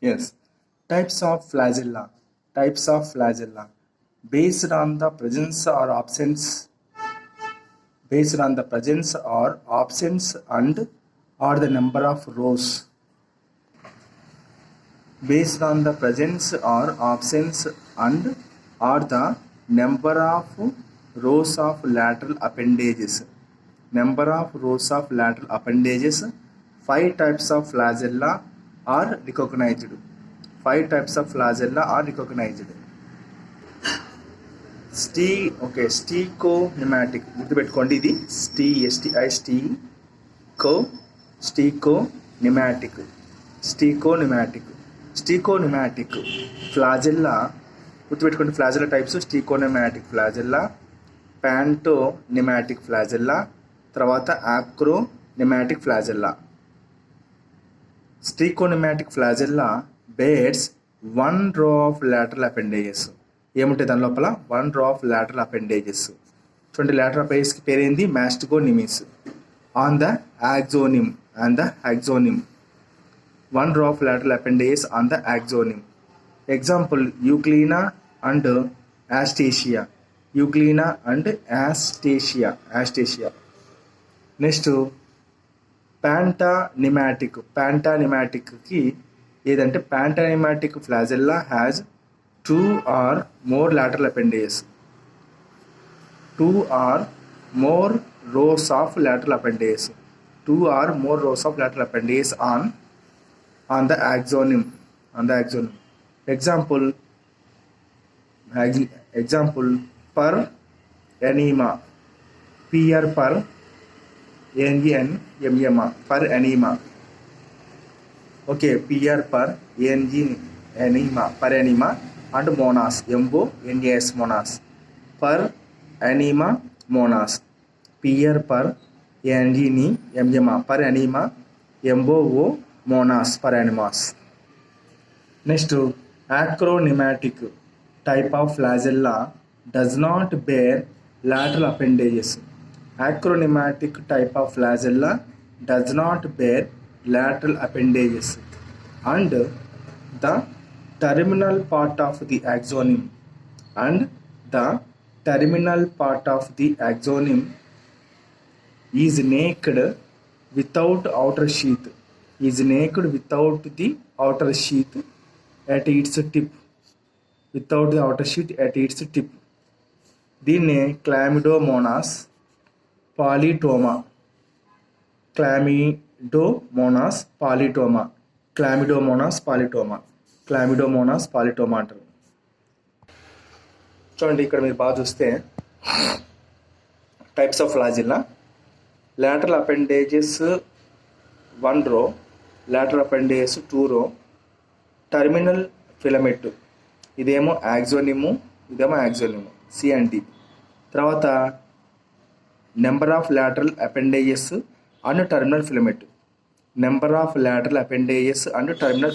Yes. Types of flagella. Types of flagella. Based on the presence or absence. Based on the presence or absence and or the number of rows. Based on the presence or absence and or the number of rows of lateral appendages. Number of rows of lateral appendages. 5 types of flagella are recognized. 5 types of flagella are recognized. Stichonematic గుర్తుపెట్టుకోండి. ఇది stichonematic flagella గుర్తుపెట్టుకోండి. Flagella types stichonematic flagella, pantonematic flagella, తర్వాత acronematic flagella. Stichonematic flagella bears 1 row of lateral appendages. ఏముంటాయి దాని లోపల? 1 row of lateral appendages. చూడండి, lateral appendages పేరు ఏంది? Mastigonemes. On the axonym 1 row of lateral appendages on the axonym. Example, Euglena and Astacia. Next ప్యాంటానిమాటిక్కి ఏదంటే pantonematic flagella has 2 or more lateral appendages. 2 or more rows of lateral appendages. 2 or more rows of lateral appendages on the axonym. Example, per anima. Per NENMA, per anima. Okay, PR per NENMA, per anima, and monas, MONAS, monas. Per anima monas. PR per NENMA, per anima, MOO monas, per animas. Next, acronymatic type of flagella does not bear lateral appendages. Acronymatic type of flagella does not bear lateral appendages, and the terminal part of the axonym is naked without outer sheath. At its tip. Without the outer sheath at its tip. దీన్నే chlamydomonas polytoma అంటారు. చూడండి, ఇక్కడ మీరు బాగా చూస్తే types of flagella. lateral appendages 1 row, lateral appendages 2 row, terminal filament, ఇదేమో axoneme, C and D. తర్వాత number of lateral appendages and terminal filament. Number of lateral appendages and terminal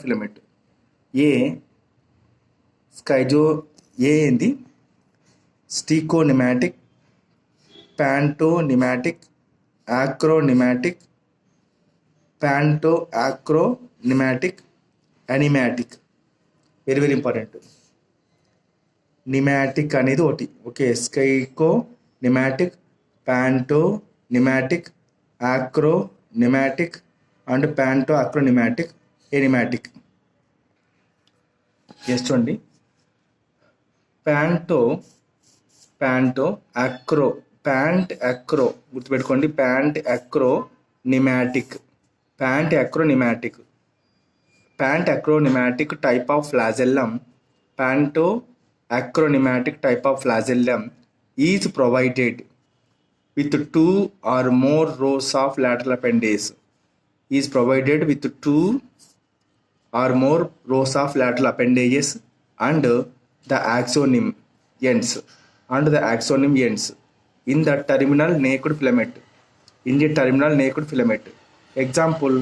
filament. ఏంది? Stichonematic, pantonematic, acronematic, anematic. Very very important. Nematic అనేది ఒకటి. Okay, stichonematic, pantonematic, acronematic and acronematic, anematic. Yes చూడండి, panto అక్రో గుర్తుపెట్టుకోండి. acronymatic type of flagellum, acronymatic type of flagellum is provided with 2 or more rows of lateral appendages. And the axonym ends. In the terminal naked filament. Example,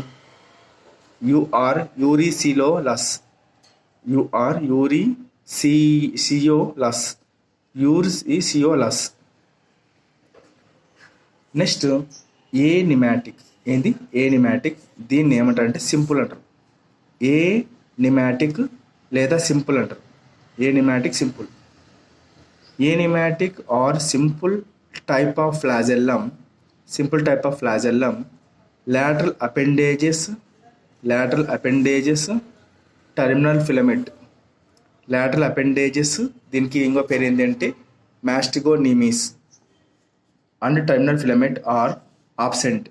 uricillolus. Next, anematic. ఏంది ఏనిమాటిక్. దీన్ని ఏమంటారంటే simple అంటారు. ఏ pneumatic లేదా simple అంటారు. Anematic, simple. Anematic or simple type of flagellum. Simple type of flagellum lateral appendages, terminal filament. lateral appendages దీనికి ఇంకో పేరు ఏంటంటే mastigonemes and terminal filament are absent.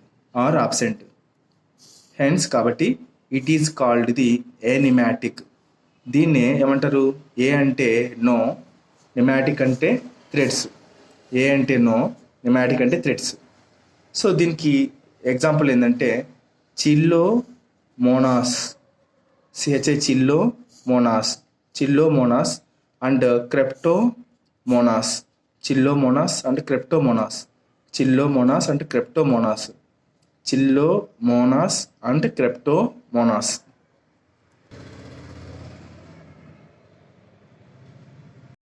Hence కాబట్టి it is called the anematic. దీన్నే ఏమంటారు? A అంటే no, nematic అంటే threads. A అంటే నో, నిమాటిక్ అంటే థ్రెడ్స్. సో దీనికి ఎగ్జాంపుల్ ఏంటంటే chilomonas, chilomonas and cryptomonas. Chilomonas and cryptomonas. Chilomonas and క్రెప్టోమోనాస్.